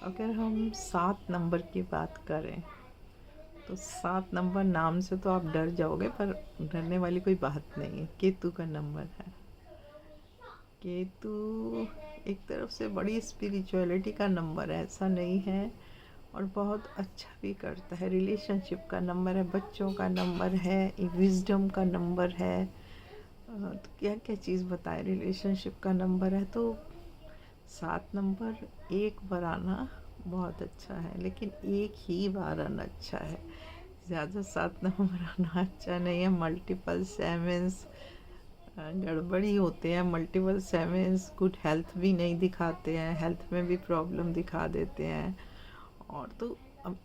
अगर हम 7 नंबर की बात करें तो 7 नंबर नाम से तो आप डर जाओगे, पर डरने वाली कोई बात नहीं है। केतु का नंबर है। केतु एक तरफ से बड़ी स्पिरिचुअलिटी का नंबर है, ऐसा नहीं है, और बहुत अच्छा भी करता है। रिलेशनशिप का नंबर है, बच्चों का नंबर है, विजडम का नंबर है। तो क्या क्या चीज़ बताए। रिलेशनशिप का नंबर है तो 7 नंबर एक बार आना बहुत अच्छा है, लेकिन एक ही बार आना अच्छा है। ज़्यादा 7 नंबर आना अच्छा नहीं है। मल्टीपल सेवंस गड़बड़ी होते हैं। मल्टीपल सेवंस गुड हेल्थ भी नहीं दिखाते हैं, हेल्थ में भी प्रॉब्लम दिखा देते हैं। और तो अब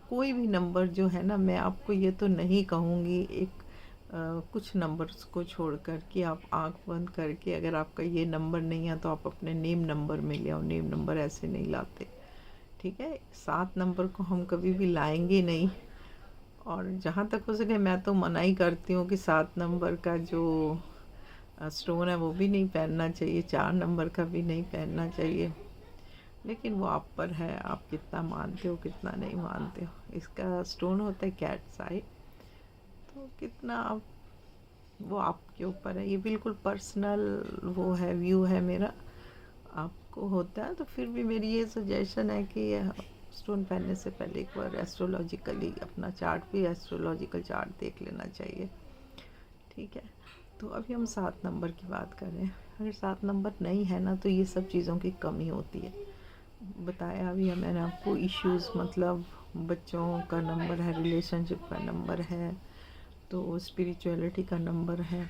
कोई भी नंबर जो है ना, मैं आपको ये तो नहीं कहूँगी एक कुछ नंबर्स को छोड़कर कि आप आंख बंद करके अगर आपका ये नंबर नहीं है तो आप अपने नेम नंबर में ले आओ। नेम नंबर ऐसे नहीं लाते, ठीक है। 7 नंबर को हम कभी भी लाएंगे नहीं। और जहाँ तक हो सके मैं तो मना ही करती हूँ कि 7 नंबर का जो स्टोन है वो भी नहीं पहनना चाहिए, 4 नंबर का भी नहीं पहनना चाहिए। लेकिन वो आप पर है, आप कितना मानते हो कितना नहीं मानते हो। इसका स्टोन होता है कैट्स आई, तो कितना आप, वो आपके ऊपर है। ये बिल्कुल पर्सनल वो है, व्यू है मेरा। आपको होता है तो फिर भी मेरी ये सजेशन है कि स्टोन पहनने से पहले एक बार एस्ट्रोलॉजिकली अपना चार्ट भी, एस्ट्रोलॉजिकल चार्ट देख लेना चाहिए, ठीक है। तो अभी हम 7 नंबर की बात करें। अगर 7 नंबर नहीं है ना तो ये सब चीज़ों की कमी होती है। बताया अभी मैंने आपको इश्यूज़, मतलब बच्चों का नंबर है, रिलेशनशिप का नंबर है, तो स्पिरिचुअलिटी का नंबर है।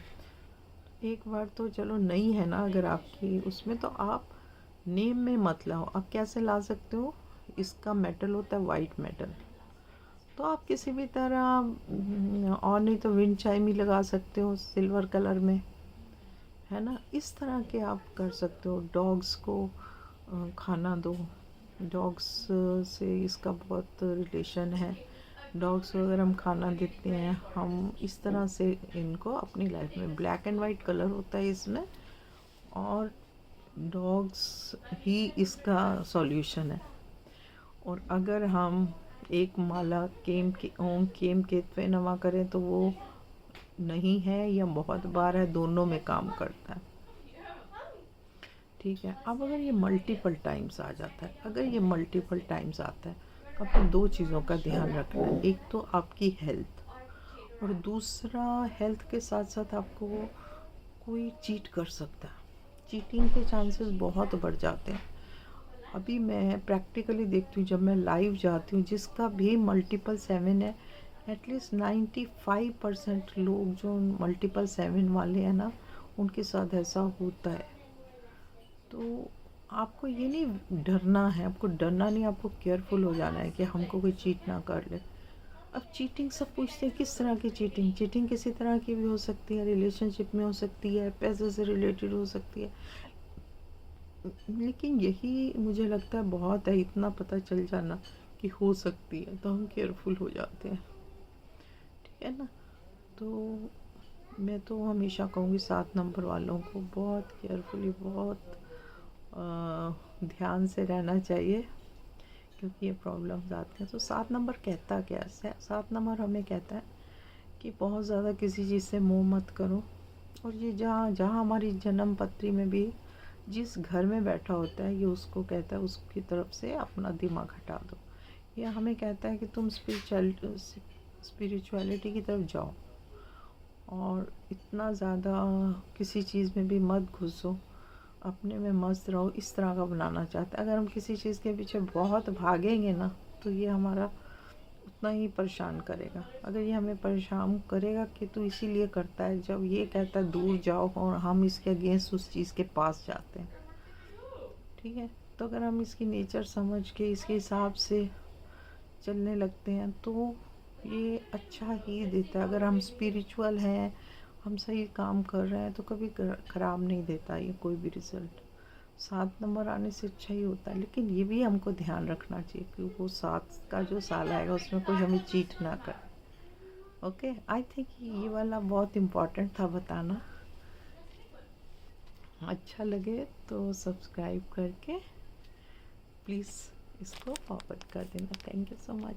एक बार तो चलो नहीं है ना अगर आपकी उसमें, तो आप नेम में मत लाओ। आप कैसे ला सकते हो? इसका मेटल होता है वाइट मेटल, तो आप किसी भी तरह और नहीं तो विंड चाइम ही लगा सकते हो सिल्वर कलर में, है ना। इस तरह के आप कर सकते हो। डॉग्स को खाना दो। डॉग्स से इसका बहुत रिलेशन है। डॉग्स को अगर हम खाना देते हैं, हम इस तरह से इनको अपनी लाइफ में, ब्लैक एंड वाइट कलर होता है इसमें, और डॉग्स ही इसका सॉल्यूशन है। और अगर हम एक माला केम के ओम केम केतवे नमा करें तो वो नहीं है या बहुत बार है, दोनों में काम करता है, ठीक है। अब अगर ये मल्टीपल टाइम्स आ जाता है, अगर ये मल्टीपल टाइम्स आता है, आपको 2 चीज़ों का ध्यान रखना है। एक तो आपकी हेल्थ, और दूसरा हेल्थ के साथ साथ आपको कोई चीट कर सकता है। चीटिंग के चांसेस बहुत बढ़ जाते हैं। अभी मैं प्रैक्टिकली देखती हूँ, जब मैं लाइव जाती हूँ, जिसका भी मल्टीपल 7 है, एटलीस्ट 95% लोग जो मल्टीपल 7 वाले हैं ना, उनके साथ ऐसा होता है। तो आपको ये नहीं डरना है, आपको डरना नहीं, आपको केयरफुल हो जाना है कि हमको कोई चीट ना कर ले। अब चीटिंग सब पूछते हैं किस तरह की चीटिंग। चीटिंग किसी तरह की भी हो सकती है, रिलेशनशिप में हो सकती है, पैसे से रिलेटेड हो सकती है। लेकिन यही मुझे लगता है बहुत है, इतना पता चल जाना कि हो सकती है तो हम केयरफुल हो जाते हैं, ठीक है ना। तो मैं तो हमेशा कहूँगी 7 नंबर वालों को बहुत केयरफुली, बहुत ध्यान से रहना चाहिए, क्योंकि ये प्रॉब्लम्स आती हैं। तो 7 नंबर कहता क्या है? 7 नंबर हमें कहता है कि बहुत ज़्यादा किसी चीज़ से मोह मत करो। और ये जहाँ जहाँ हमारी जन्म पत्री में भी जिस घर में बैठा होता है, ये उसको कहता है उसकी तरफ से अपना दिमाग हटा दो। ये हमें कहता है कि तुम स्पिरिचुअलिटी की तरफ जाओ, और इतना ज़्यादा किसी चीज़ में भी मत घुसो, अपने में मस्त रहो। इस तरह का बनाना चाहता है। अगर हम किसी चीज़ के पीछे बहुत भागेंगे ना, तो ये हमारा उतना ही परेशान करेगा। अगर ये हमें परेशान करेगा कि तू इसीलिए करता है, जब ये कहता है दूर जाओ और हम इसके अगेंस्ट उस चीज़ के पास जाते हैं, ठीक है। तो अगर हम इसकी नेचर समझ के इसके हिसाब से चलने लगते हैं तो ये अच्छा ही देता है। अगर हम स्पिरिचुअल हैं, हम सही काम कर रहे हैं, तो कभी ख़राब नहीं देता ये कोई भी रिज़ल्ट। 7 नंबर आने से अच्छा ही होता है, लेकिन ये भी हमको ध्यान रखना चाहिए कि वो 7 का जो साल आएगा उसमें कोई हमें चीट ना करे। ओके, आई थिंक ये वाला बहुत इम्पोर्टेंट था बताना। अच्छा लगे तो सब्सक्राइब करके प्लीज़ इसको फॉरवर्ड कर देना। Thank you so much.